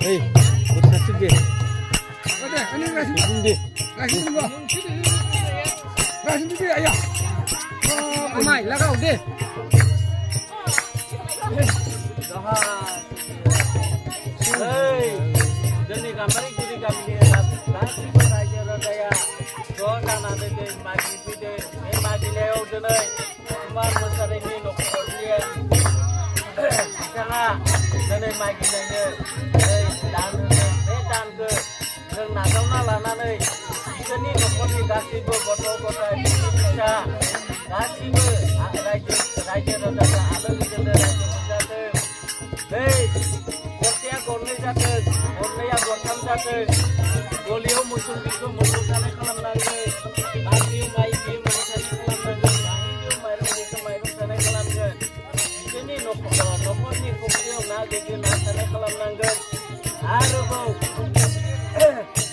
Hei, udah sedih. Oke, ini kasih dulu. Kasih dulu. Kasih dulu ya. Oh, amai, lagau deh. Hei, jadi gambar itu di kami nasi beraja rodaya. Kau tanah deh, magi deh, magi leo deh. Cuma besar ini nokor dia. Karena jadi magi deh. Dan ke जों नाजावना लानानै बिसोरनि न'खरनि गासैबो गथ' गथाय फिसा गासैबो रायजो राजाफ्रा आलो गोजोनै रायजो मोनजाथों बै गरसेया गरनै जाथों गरनैया गरथाम जाथों गलियाव मोसौ बिखौ मोसौ थानाय खालामनांगोन माइखौ माइ बियो माइ थानाय खालामनांगोन माइखौ माइरं बिखौ माइरं थानाय खालामगोन बिसोरनि न'खरनि फुख्रियाव ना दैखौ ना थानाय खालामनांगोन आरोबाव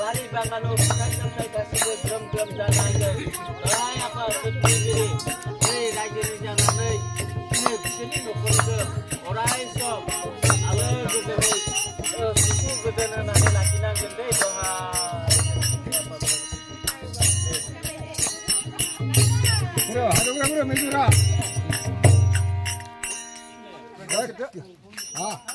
बारि बागानाव फिथाइ सामथाइ गासैबो ग्रोम ग्रोम जानांगोन ओइ आफा सोरजिगिरि बै रायजोनि जानानै बिसोरनि न'खरखौ अराय सम आलो गोजोनै सुखु गोजोन होनानै लाखिनांगोन दै दहा Ada orang mencuri. Ah.